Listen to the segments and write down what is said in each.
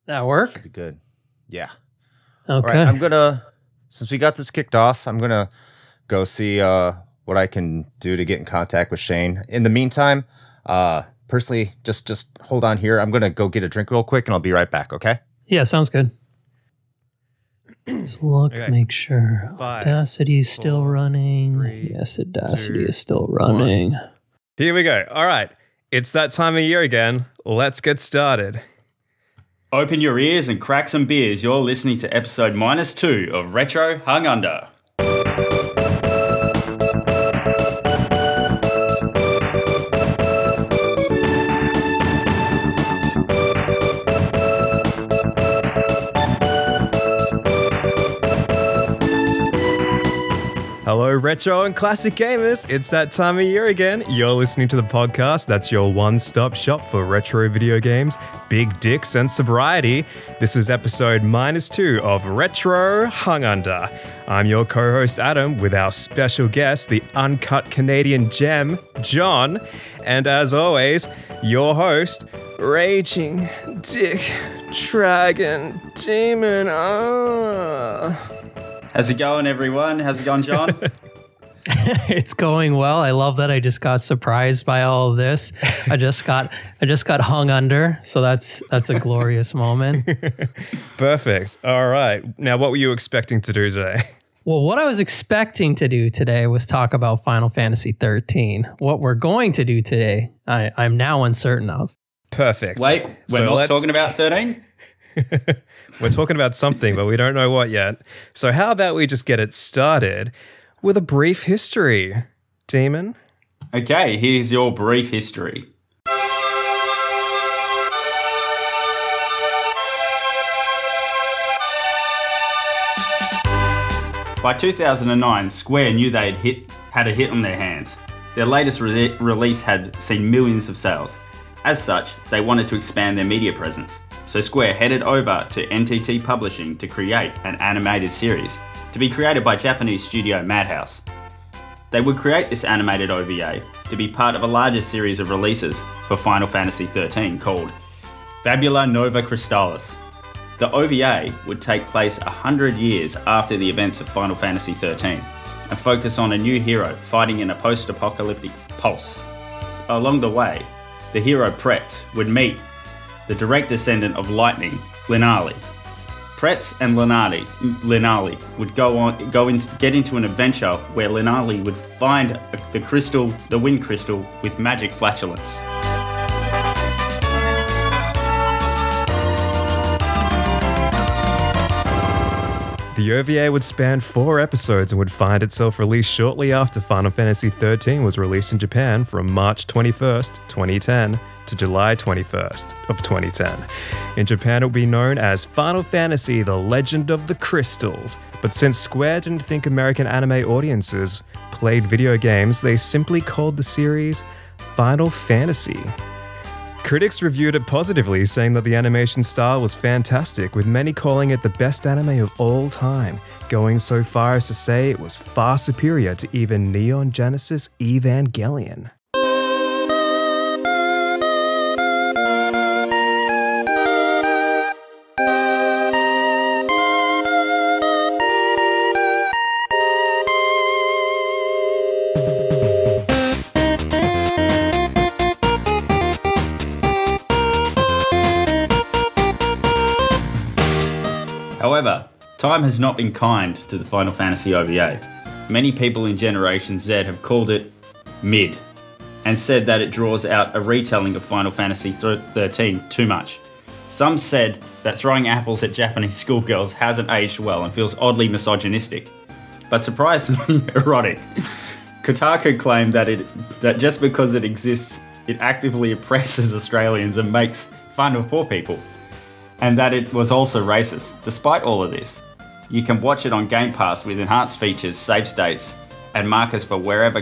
That work? Should be good. Yeah. Okay. All right, since we got this kicked off, I'm going to go see what I can do to get in contact with Shane. In the meantime, personally, just hold on here. I'm going to go get a drink real quick, and I'll be right back, okay? Yeah, sounds good. Let's look, Okay. make sure. 5, Audacity is still 4, running. 3, Yes, Audacity 2, is still running. 1. Here we go. All right. It's that time of year again. Let's get started. Open your ears and crack some beers. You're listening to episode -2 of Retro Hungunder. Hello, retro and classic gamers. It's that time of year again. You're listening to the podcast that's your one-stop shop for retro video games, big dicks, and sobriety. This is episode -2 of Retro Hungunder. I'm your co-host Adam with our special guest, the uncut Canadian gem, John. And as always, your host, Raging Dick Dragon Demon. How's it going, everyone? How's it going, John? It's going well. I love that I just got surprised by all of this. I just got hung under, so that's a glorious moment. Perfect. All right. Now, what were you expecting to do today? Well, what I was expecting to do today was talk about Final Fantasy XIII. What we're going to do today, I'm now uncertain of. Perfect. Wait, we're not talking about 13? We're talking about something, but we don't know what yet. So how about we just get it started with a brief history, Demon? Okay, here's your brief history. By 2009, Square knew they had a hit on their hands. Their latest release had seen millions of sales. As such, they wanted to expand their media presence. So Square headed over to NTT Publishing to create an animated series, to be created by Japanese studio Madhouse. They would create this animated OVA to be part of a larger series of releases for Final Fantasy XIII called Fabula Nova Crystallis. The OVA would take place 100 years after the events of Final Fantasy XIII and focus on a new hero fighting in a post-apocalyptic pulse. Along the way, the hero Pretz would meet the direct descendant of Lightning, Linali. Pretz and Linali would get into an adventure where Linali would find the wind crystal with magic flatulence. The OVA would span 4 episodes and would find itself released shortly after Final Fantasy XIII was released in Japan from March 21st, 2010 to July 21st of 2010. In Japan, it would be known as Final Fantasy: The Legend of the Crystals, but since Square didn't think American anime audiences played video games, they simply called the series Final Fantasy. Critics reviewed it positively, saying that the animation style was fantastic, with many calling it the best anime of all time, going so far as to say it was far superior to even Neon Genesis Evangelion. However, time has not been kind to the Final Fantasy OVA. Many people in Generation Z have called it mid, and said that it draws out a retelling of Final Fantasy XIII too much. Some said that throwing apples at Japanese schoolgirls hasn't aged well and feels oddly misogynistic, but surprisingly erotic. Kotaku claimed that just because it exists, it actively oppresses Australians and makes fun of poor people, and that it was also racist. Despite all of this, you can watch it on Game Pass with enhanced features, save states, and markers for whenever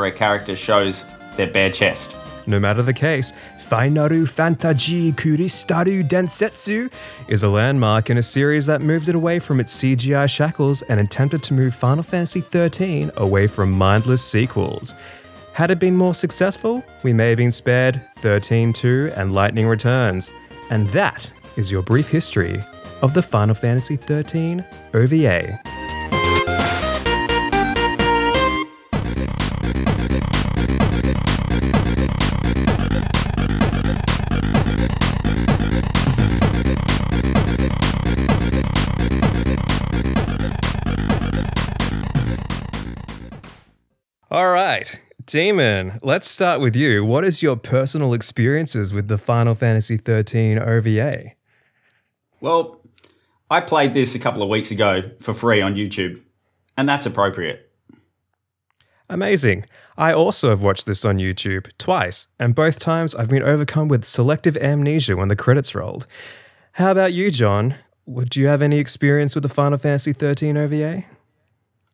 a character shows their bare chest. No matter the case, Final Fantasy Kuristaru Densetsu is a landmark in a series that moved it away from its CGI shackles and attempted to move Final Fantasy XIII away from mindless sequels. Had it been more successful, we may have been spared 13-2 and Lightning Returns. And that is your brief history of the Final Fantasy XIII OVA. All right, Demon, let's start with you. What is your personal experiences with the Final Fantasy XIII OVA? Well, I played this a couple of weeks ago for free on YouTube, and that's appropriate. Amazing. I also have watched this on YouTube twice, and both times I've been overcome with selective amnesia when the credits rolled. How about you, John? Would you have any experience with the Final Fantasy XIII OVA?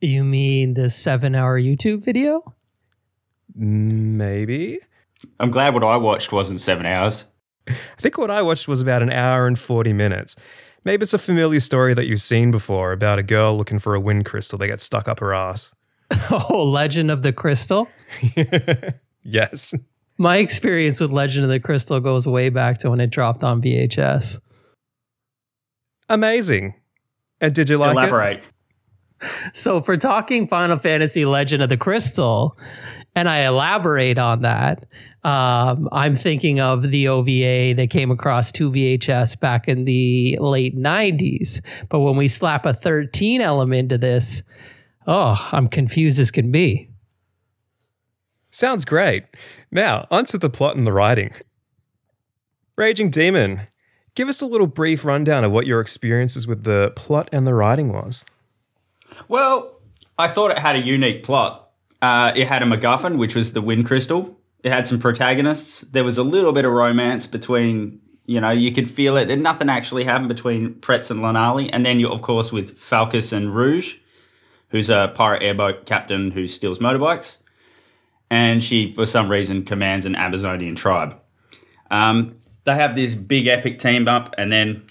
You mean the 7-hour YouTube video? Maybe. I'm glad what I watched wasn't 7 hours. I think what I watched was about an hour and 40 minutes. Maybe it's a familiar story that you've seen before about a girl looking for a wind crystal that gets stuck up her ass. Oh, Legend of the Crystal? Yes. My experience with Legend of the Crystal goes way back to when it dropped on VHS. Amazing. And did you like Elaborate. it? So for talking Final Fantasy Legend of the Crystal, and I elaborate on that, I'm thinking of the OVA that came across to VHS back in the late 90s. But when we slap a 13 element to this, oh, I'm confused as can be. Sounds great. Now, onto the plot and the writing. Raging Demon, give us a little brief rundown of what your experiences with the plot and the writing was. Well, I thought it had a unique plot. It had a MacGuffin, which was the wind crystal. It had some protagonists. There was a little bit of romance between, you could feel it. Nothing actually happened between Pretz and Lanali. And then you, of course, with Falcus and Rouge, who's a pirate airboat captain who steals motorbikes. And she, for some reason, commands an Amazonian tribe. They have this big epic team up and then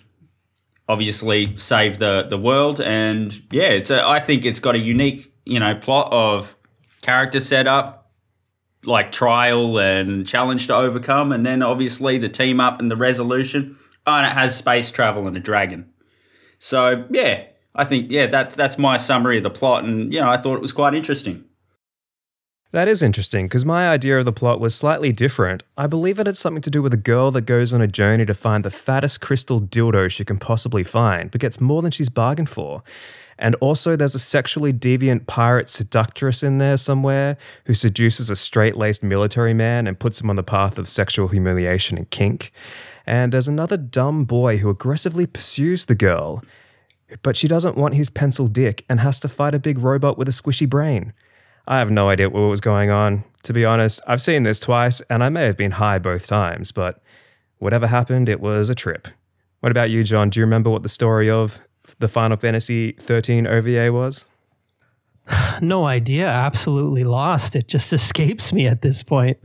obviously save the world. And yeah, I think it's got a unique, plot of character setup, like trial and challenge to overcome. And then obviously the team up and the resolution. Oh, and it has space travel and a dragon. So yeah, I think, that's my summary of the plot. And, I thought it was quite interesting. That is interesting, because my idea of the plot was slightly different. I believe it had something to do with a girl that goes on a journey to find the fattest crystal dildo she can possibly find, but gets more than she's bargained for. And also there's a sexually deviant pirate seductress in there somewhere who seduces a straight-laced military man and puts him on the path of sexual humiliation and kink. And there's another dumb boy who aggressively pursues the girl, but she doesn't want his pencil dick and has to fight a big robot with a squishy brain. I have no idea what was going on. To be honest, I've seen this twice, and I may have been high both times, but whatever happened, it was a trip. What about you, John? Do you remember what the story of the Final Fantasy XIII OVA was? No idea. Absolutely lost. It just escapes me at this point.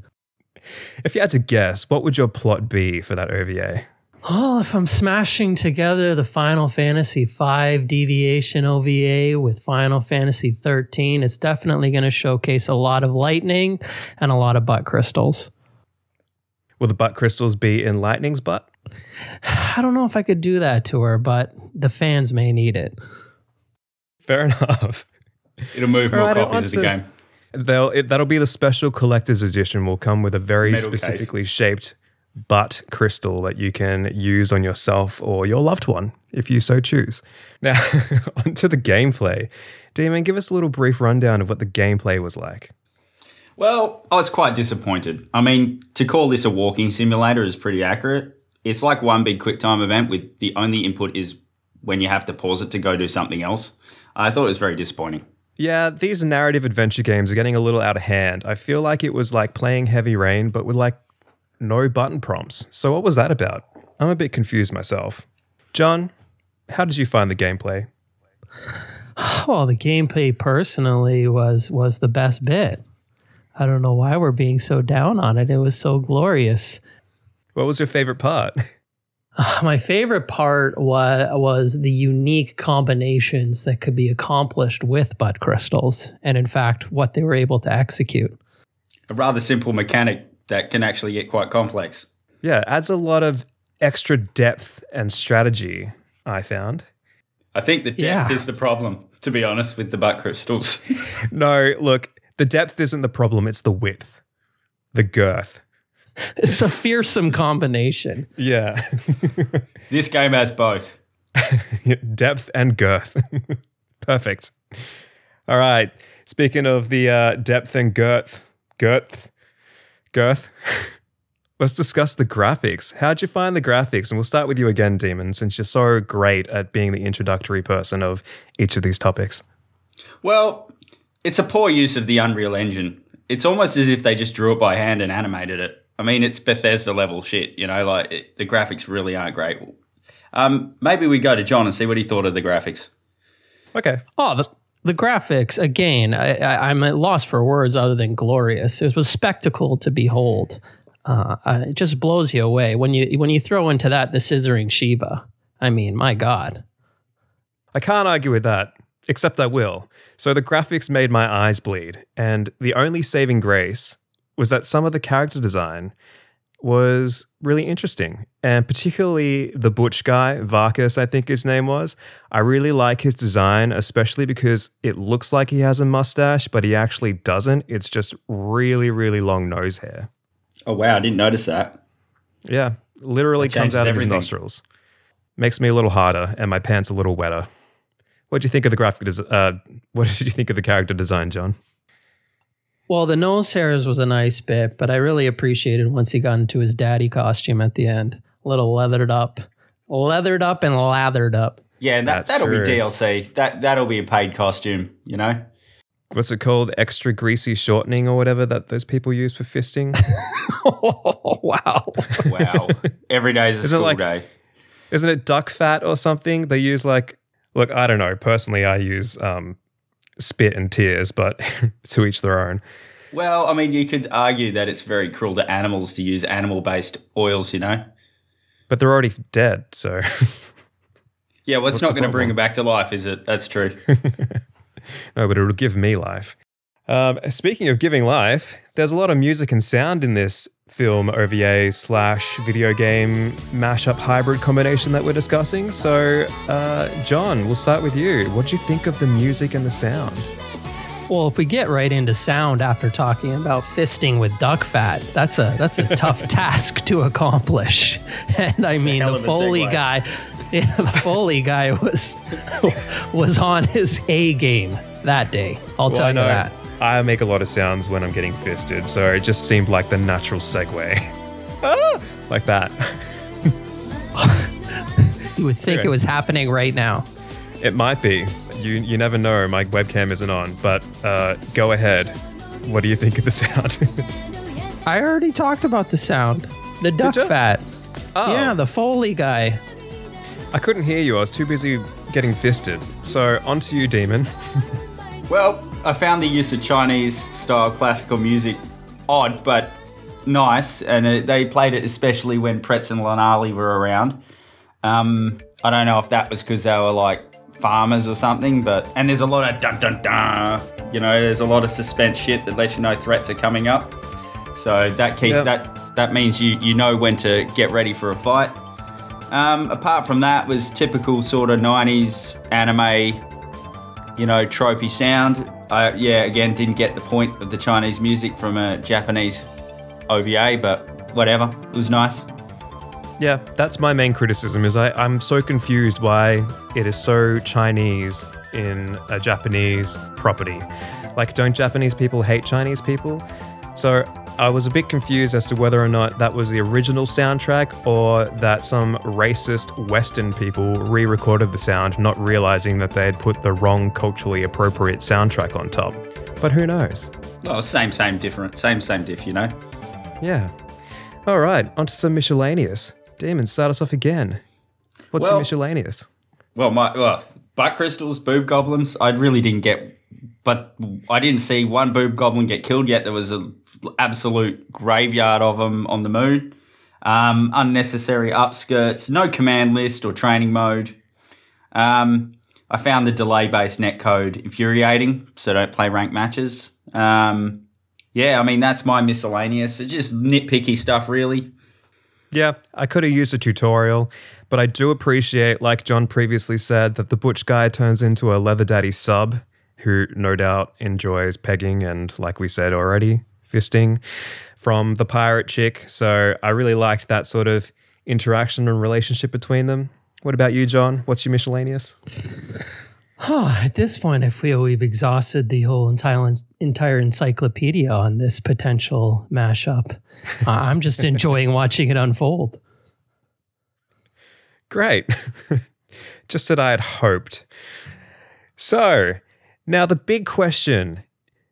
If you had to guess, what would your plot be for that OVA? Oh, if I'm smashing together the Final Fantasy V Deviation OVA with Final Fantasy XIII, it's definitely going to showcase a lot of lightning and a lot of butt crystals. Will the butt crystals be in Lightning's butt? I don't know if I could do that to her, but the fans may need it. Fair enough. It'll move more copies of the game. That'll be the special collector's edition. Will come with a very Metal specifically shaped butt crystal that you can use on yourself or your loved one, if you so choose. Now, onto the gameplay. Demon, give us a little brief rundown of what the gameplay was like. Well, I was quite disappointed. I mean, to call this a walking simulator is pretty accurate. It's like one big QuickTime event with the only input is when you have to pause it to go do something else. I thought it was very disappointing. Yeah, these narrative adventure games are getting a little out of hand. I feel like it was like playing Heavy Rain, but with like no button prompts. So what was that about? I'm a bit confused myself. John, how did you find the gameplay? Well, the gameplay personally was the best bit. I don't know why we're being so down on it. It was so glorious. What was your favorite part? My favorite part was the unique combinations that could be accomplished with butt crystals, and in fact, what they were able to execute. A rather simple mechanic that can actually get quite complex. Yeah, adds a lot of extra depth and strategy, I found. I think the depth is the problem, to be honest, with the butt crystals. No, look, the depth isn't the problem, it's the width, the girth. It's a fearsome combination. Yeah. This game has both. Depth and girth. Perfect. All right. Speaking of the depth and girth, let's discuss the graphics. How'd you find the graphics? And we'll start with you again, Demon, since you're so great at being the introductory person of each of these topics. Well, it's a poor use of the Unreal Engine. It's almost as if they just drew it by hand and animated it. I mean, it's Bethesda level shit, you know, like the graphics really aren't great. Maybe we go to John and see what he thought of the graphics. Okay. Oh, the graphics, again, I'm at loss for words other than glorious. It was a spectacle to behold. It just blows you away when you throw into that the scissoring Shiva. I mean, my God. I can't argue with that, except I will. So the graphics made my eyes bleed, and the only saving grace was that some of the character design was really interesting, and particularly the butch guy, Varkas, I think his name was. I really like his design, especially because it looks like he has a mustache, but he actually doesn't. It's just really, really long nose hair. Oh, wow. I didn't notice that. Yeah. Literally comes out of everything. his nostrils. Makes me a little harder and my pants a little wetter. What did you think of the what did you think of the character design, John? Well, the nose hairs was a nice bit, but I really appreciated once he got into his daddy costume at the end. A little leathered up and lathered up. Yeah, and that'll be DLC. That'll be a paid costume, you know? What's it called? Extra greasy shortening or whatever that those people use for fisting? Oh, wow. Wow. Every day is a school day. Isn't it duck fat or something? They use look, I don't know. Personally, I use spit and tears, but to each their own. Well, I mean, you could argue that it's very cruel to animals to use animal-based oils, you know? But they're already dead, so... Yeah, well, it's not going to bring them back to life, is it? That's true. No, but it'll give me life. Speaking of giving life, there's a lot of music and sound in this film OVA/video game mashup hybrid combination that we're discussing. So, John, we'll start with you. What do you think of the music and the sound? Well, if we get right into sound after talking about fisting with duck fat, that's a tough task to accomplish. And I mean, the Foley guy, the Foley guy was on his A game that day. I'll tell you that. I make a lot of sounds when I'm getting fisted, so it just seemed like the natural segue. Like that. You would think it was happening right now. It might be. You never know. My webcam isn't on, but go ahead. What do you think of the sound? I already talked about the sound. The duck fat. Oh. Yeah, the Foley guy. I couldn't hear you. I was too busy getting fisted. So on to you, Demon. Well, I found the use of Chinese-style classical music odd, but nice, and they played it especially when Pretz and Lanali were around. I don't know if that was because they were like farmers or something, and there's a lot of dun dun dun. You know, there's a lot of suspense shit that lets you know threats are coming up. So that means you know when to get ready for a fight. Apart from that, was typical sort of 90s anime, you know, tropey sound. Again, didn't get the point of the Chinese music from a Japanese OVA, but whatever, it was nice. Yeah, that's my main criticism, is I'm so confused why it is so Chinese in a Japanese property. Like, don't Japanese people hate Chinese people? So I was a bit confused as to whether or not that was the original soundtrack or that some racist Western people re-recorded the sound, not realizing that they had put the wrong culturally appropriate soundtrack on top. But who knows? Oh, same, different. Same diff, you know? Yeah. All right, on to some miscellaneous. Demon, start us off again. What's your miscellaneous? Well, butt crystals, boob goblins, I really didn't get... But I didn't see one boob goblin get killed yet. There was an absolute graveyard of them on the moon. Unnecessary upskirts, no command list or training mode. I found the delay-based netcode infuriating, so don't play ranked matches. Yeah, I mean, that's my miscellaneous. It's just nitpicky stuff, really. Yeah, I could have used a tutorial, but I do appreciate, like John previously said, that the butch guy turns into a leather daddy sub who no doubt enjoys pegging and, like we said already, fisting from the pirate chick. So I really liked that sort of interaction and relationship between them. What about you, John? What's your miscellaneous? At this point, I feel we've exhausted the whole entire encyclopedia on this potential mashup. I'm just enjoying watching it unfold. Great. Just that I had hoped. So, now the big question.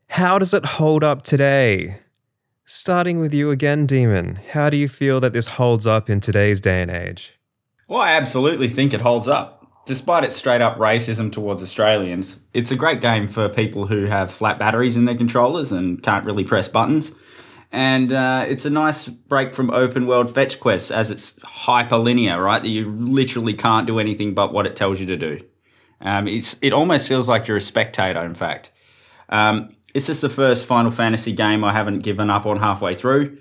How does it hold up today? Starting with you again, Demon. How do you feel that this holds up in today's day and age? Well, I absolutely think it holds up. Despite its straight-up racism towards Australians, it's a great game for people who have flat batteries in their controllers and can't really press buttons. And it's a nice break from open-world fetch quests, as it's hyper-linear, right? That you literally can't do anything but what it tells you to do. It almost feels like you're a spectator, in fact. It's just the first Final Fantasy game I haven't given up on halfway through.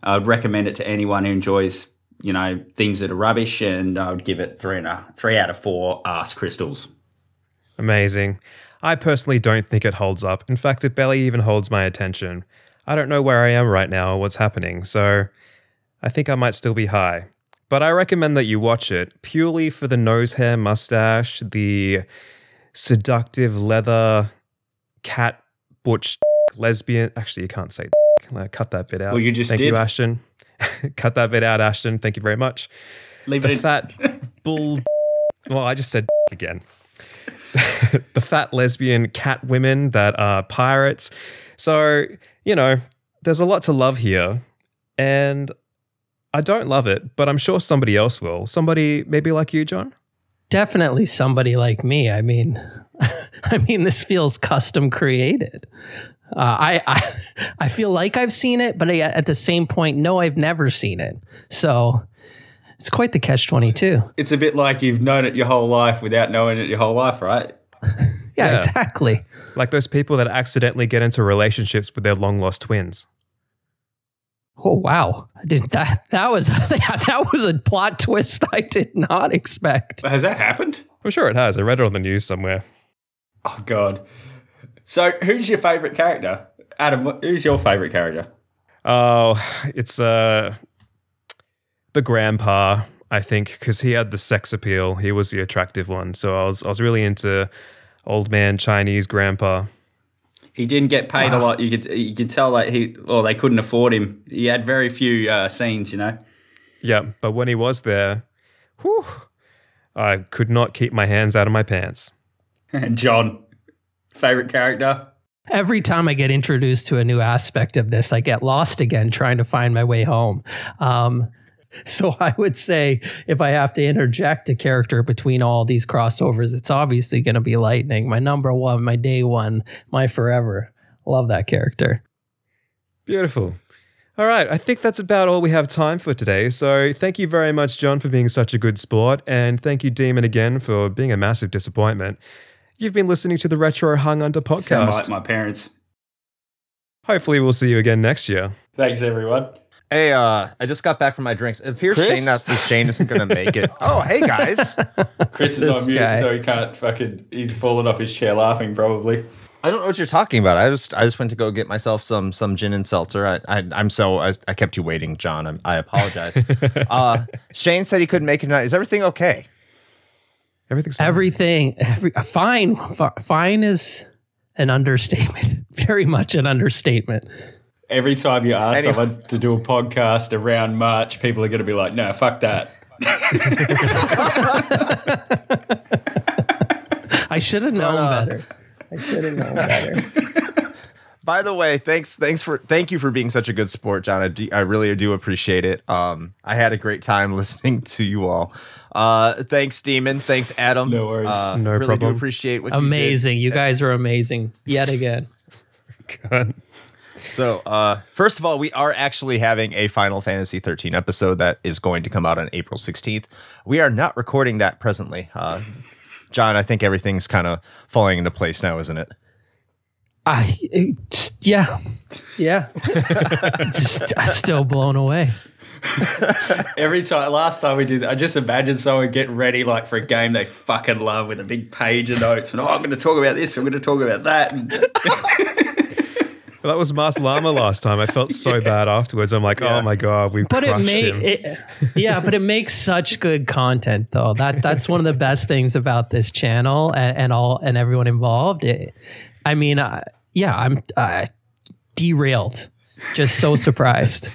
I'd recommend it to anyone who enjoys things that are rubbish, and I would give it 3 out of 4 arse crystals. Amazing. I personally don't think it holds up. In fact, it barely even holds my attention. I don't know where I am right now or what's happening, so I think I might still be high. But I recommend that you watch it purely for the nose hair mustache, the seductive leather cat butch lesbian. Actually, you can't say cut that bit out. Well, you just Thank did. you, Ashton. Cut that bit out, Ashton. Thank you very much. Leave it in. Fat bull. Well, I just said again. The fat lesbian cat women that are pirates. So, there's a lot to love here. And I don't love it, but I'm sure somebody else will. Somebody maybe like you, John? Definitely somebody like me. I mean, this feels custom created. I feel like I've seen it, but at the same point, no, I've never seen it. So it's quite the catch-22. It's a bit like you've known it your whole life without knowing it your whole life, right? Yeah, exactly. Like those people that accidentally get into relationships with their long-lost twins. Oh, wow. That was a plot twist I did not expect. Has that happened? I'm sure it has. I read it on the news somewhere. Oh, God. So, who's your favourite character? Adam, who's your favourite character? Oh, it's the grandpa, I think, because he had the sex appeal. He was the attractive one. So I was really into old man Chinese grandpa. He didn't get paid a lot. You could tell that they couldn't afford him. He had very few scenes, Yeah, but when he was there, I could not keep my hands out of my pants. John, favorite character? Every time I get introduced to a new aspect of this, I get lost again trying to find my way home. So I would say if I have to interject a character between all these crossovers, it's obviously going to be Lightning, my number one, my day one, my forever. Love that character. Beautiful. All right, I think that's about all we have time for today. So thank you very much, John, for being such a good sport. And thank you, Demon, again, for being a massive disappointment. You've been listening to the Retro Hungunder podcast. Sound like my parents. Hopefully we'll see you again next year. Thanks, everyone. Hey, I just got back from my drinks. It appears Shane isn't going to make it. Oh, hey, guys. Chris is on mute, so he can't he's fallen off his chair laughing, probably. I don't know what you're talking about. I just went to go get myself some gin and seltzer. I kept you waiting, John. I apologize. Shane said he couldn't make it tonight. Is everything okay? Everything's fine. Fine. Fine is an understatement. Very much an understatement. Every time you ask someone to do a podcast around March, people are going to be like, no, fuck that. I should have known better. By the way, thank you for being such a good sport, John. I really do appreciate it. I had a great time listening to you all. Thanks, Demon. Thanks, Adam. No worries. No really problem. do appreciate what Amazing. you did. You guys are amazing yet again. God. So, first of all, we are actually having a Final Fantasy XIII episode that is going to come out on April 16th. We are not recording that presently. John, I think everything's kind of falling into place now, isn't it? Yeah. Just still blown away. Every time, last time we did that, I just imagine someone getting ready like for a game they fucking love with a big page of notes and I'm going to talk about this, I'm going to talk about that. And Well, that was Mars Llama last time. I felt so bad afterwards. I'm like, oh my God, we crushed him. But it makes such good content though. That's one of the best things about this channel and everyone involved. I'm derailed. Just so surprised.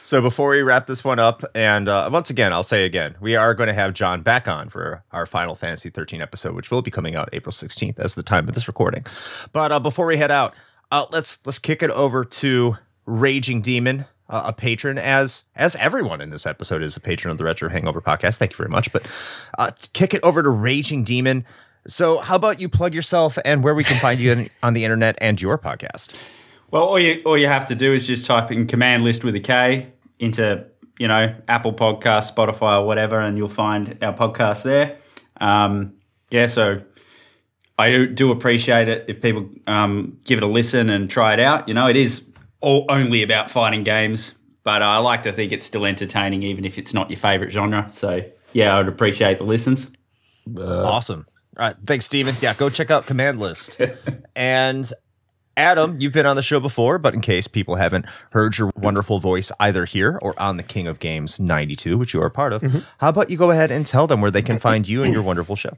So before we wrap this one up, and once again, I'll say again, we are going to have John back on for our Final Fantasy 13 episode, which will be coming out April 16th as the time of this recording. But before we head out, let's kick it over to Raging Demon, a patron, as everyone in this episode is a patron of the Retro Hangover podcast. Thank you very much. But kick it over to Raging Demon. So how about you plug yourself and where we can find you on the internet and your podcast? well, all you have to do is just type in command list with a K into, Apple Podcasts, Spotify, or whatever, and you'll find our podcast there. So I do appreciate it if people give it a listen and try it out. It is only about fighting games, but I like to think it's still entertaining, even if it's not your favorite genre. So, yeah, I would appreciate the listens. Awesome. All right. Thanks, Steven. Yeah, go check out Command List. And Adam, you've been on the show before, but in case people haven't heard your wonderful voice either here or on the King of Games 92, which you are a part of, how about you go ahead and tell them where they can find you and your wonderful show?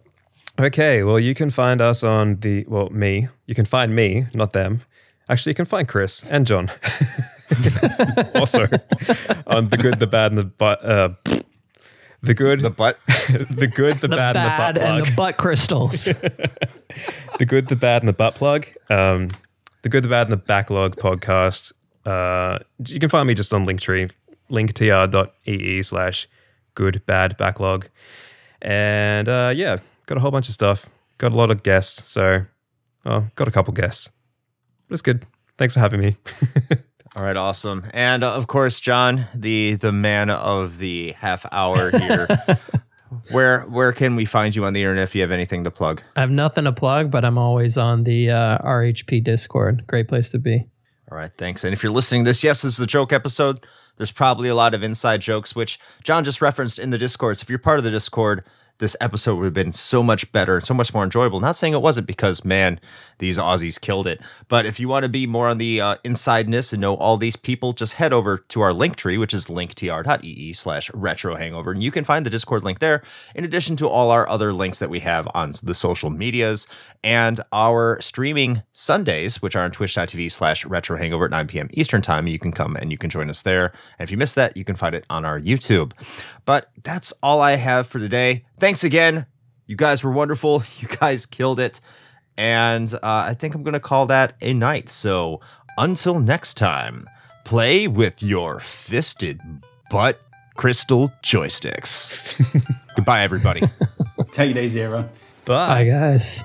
Okay, well, you can find us on me. You can find me, not them. Actually, you can find Chris and John. Also, on The Good, the Bad, and the Butt. The Good, the Butt. The Good, the Bad, and the Butt Plug. And the butt crystals. The Good, the Bad, and the Butt Plug. The Good, the Bad, and the Backlog podcast. You can find me just on Linktree, linktr.ee/goodbadbacklog. And got a whole bunch of stuff. Got a lot of guests, so got a couple guests. But it's good. Thanks for having me. All right, awesome. And of course, John, the man of the half hour here. Where can we find you on the internet if you have anything to plug? I have nothing to plug, but I'm always on the RHP Discord. Great place to be. All right, thanks. And if you're listening to this, yes, this is a joke episode. There's probably a lot of inside jokes, which John just referenced in the Discord. So if you're part of the Discord, this episode would have been so much better, so much more enjoyable. Not saying it wasn't, because, man, these Aussies killed it. But if you want to be more on the insideness and know all these people, just head over to our link tree, which is linktr.ee/retrohangover. And you can find the Discord link there, in addition to all our other links that we have on the social medias and our streaming Sundays, which are on twitch.tv/retrohangover at 9 p.m. Eastern time. You can come and you can join us there. And if you missed that, you can find it on our YouTube. But that's all I have for today. Thanks again. You guys were wonderful. You guys killed it. And I think I'm going to call that a night. So until next time, play with your fisted butt crystal joysticks. Goodbye, everybody. Take it easy, everyone. Bye, guys.